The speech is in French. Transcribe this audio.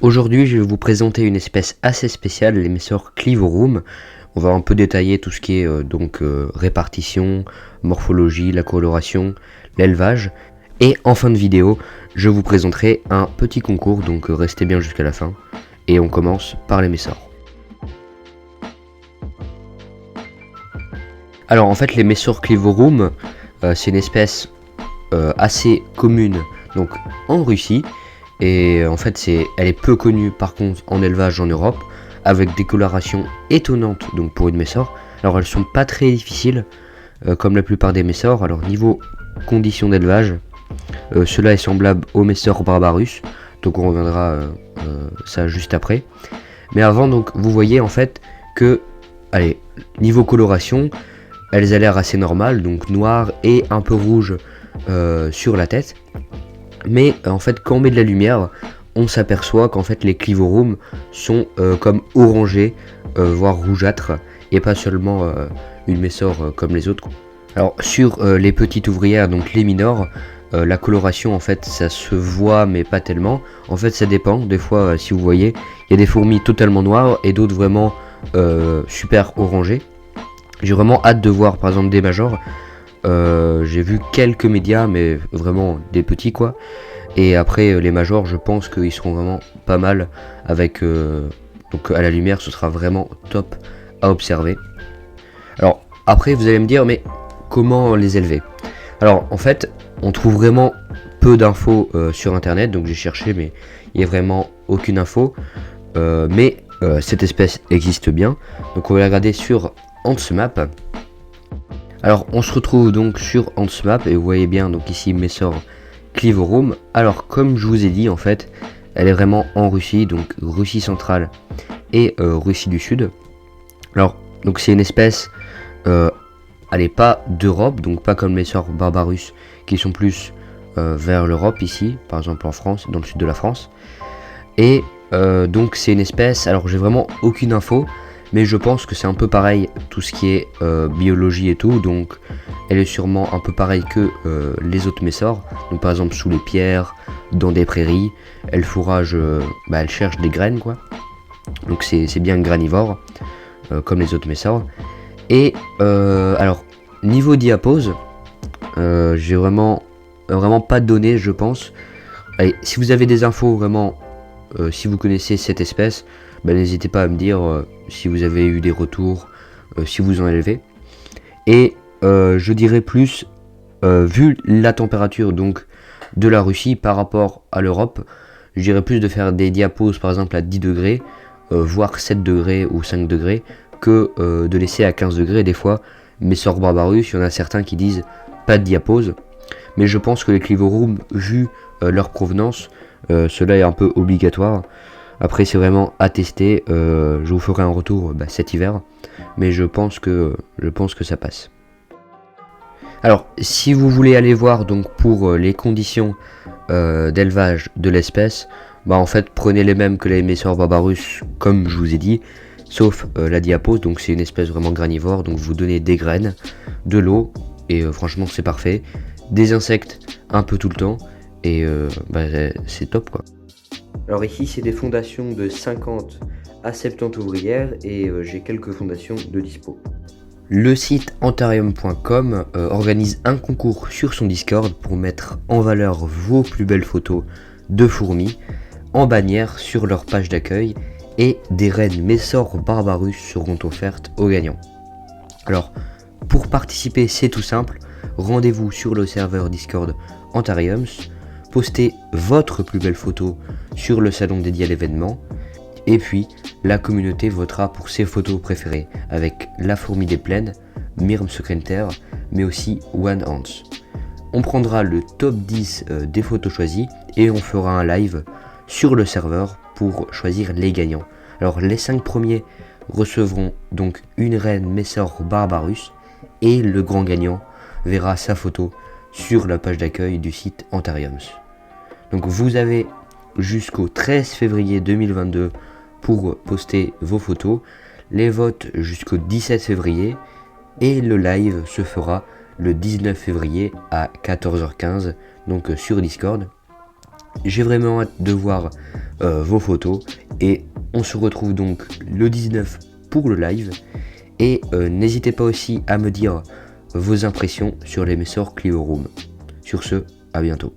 Aujourd'hui, je vais vous présenter une espèce assez spéciale, les Messor clivorum. On va un peu détailler tout ce qui est répartition, morphologie, la coloration, l'élevage. Et en fin de vidéo, je vous présenterai un petit concours, donc restez bien jusqu'à la fin. Et on commence par les Messor. Alors en fait, les Messor clivorum, c'est une espèce assez commune donc en Russie. Et en fait, elle est peu connue par contre en élevage en Europe, avec des colorations étonnantes donc pour une Messor. Alors elles sont pas très difficiles, comme la plupart des Messor. Alors niveau conditions d'élevage, cela est semblable au Messor barbarus, donc on reviendra ça juste après. Mais avant, donc vous voyez en fait que, allez, niveau coloration, elles ont l'air assez normales, donc noires et un peu rouges sur la tête. Mais en fait, quand on met de la lumière, on s'aperçoit qu'en fait les clivorum sont comme orangés, voire rougeâtres, et pas seulement une Messor comme les autres. Alors sur les petites ouvrières, donc les minors, la coloration en fait ça se voit mais pas tellement. En fait ça dépend, des fois si vous voyez, il y a des fourmis totalement noires et d'autres vraiment super orangées. J'ai vraiment hâte de voir par exemple des majors. J'ai vu quelques médias, mais vraiment des petits quoi. Et après les majors, je pense qu'ils seront vraiment pas mal avec donc à la lumière, ce sera vraiment top à observer. Alors après, vous allez me dire, mais comment les élever? Alors en fait, on trouve vraiment peu d'infos sur internet, donc j'ai cherché, mais il n'y a vraiment aucune info. Mais cette espèce existe bien, donc on va la regarder sur AntsMap. Alors on se retrouve donc sur AntsMap et vous voyez bien donc ici Messor clivorum. Alors comme je vous ai dit en fait, elle est vraiment en Russie, donc Russie centrale et Russie du Sud. Alors donc c'est une espèce, elle n'est pas d'Europe, donc pas comme Messor barbarus qui sont plus vers l'Europe ici, par exemple en France, dans le sud de la France. Et donc c'est une espèce, alors j'ai vraiment aucune info, mais je pense que c'est un peu pareil tout ce qui est biologie et tout, donc elle est sûrement un peu pareille que les autres Messor. Donc par exemple sous les pierres, dans des prairies, elle fourrage, elle cherche des graines quoi. Donc c'est bien granivore, comme les autres Messor. Et alors niveau diapose, j'ai vraiment pas de données je pense. Allez, si vous avez des infos vraiment, si vous connaissez cette espèce, n'hésitez pas à me dire si vous avez eu des retours, si vous en élevez. Et je dirais plus, vu la température donc de la Russie par rapport à l'Europe, je dirais plus de faire des diapos par exemple à 10 degrés, voire 7 degrés ou 5 degrés, que de laisser à 15 degrés des fois. Messor barbarus, il y en a certains qui disent pas de diapose, mais je pense que les clivorum, vu leur provenance, cela est un peu obligatoire. Après c'est vraiment à tester, je vous ferai un retour cet hiver, mais je pense que ça passe. Alors si vous voulez aller voir donc pour les conditions d'élevage de l'espèce, en fait prenez les mêmes que les Messor barbarus comme je vous ai dit, sauf la diapose, donc c'est une espèce vraiment granivore, donc vous donnez des graines, de l'eau, et franchement c'est parfait, des insectes un peu tout le temps, et c'est top quoi. Alors ici c'est des fondations de 50 à 70 ouvrières et j'ai quelques fondations de dispo. Le site antarium.com organise un concours sur son Discord pour mettre en valeur vos plus belles photos de fourmis en bannière sur leur page d'accueil, et des reines Messor barbarus seront offertes aux gagnants. Alors pour participer c'est tout simple, rendez-vous sur le serveur Discord Antariums, postez votre plus belle photo sur le salon dédié à l'événement, et puis la communauté votera pour ses photos préférées avec la fourmi des plaines, Myrme secretaire, mais aussi One Hans. On prendra le top 10 des photos choisies et on fera un live sur le serveur pour choisir les gagnants. Alors les 5 premiers recevront donc une reine Messor barbarus et le grand gagnant verra sa photo sur la page d'accueil du site Antariums. Donc vous avez jusqu'au 13 février 2022 pour poster vos photos, les votes jusqu'au 17 février et le live se fera le 19 février à 14h15 donc sur Discord. J'ai vraiment hâte de voir vos photos et on se retrouve donc le 19 pour le live. Et n'hésitez pas aussi à me dire vos impressions sur les Messor Clio Room. Sur ce, à bientôt.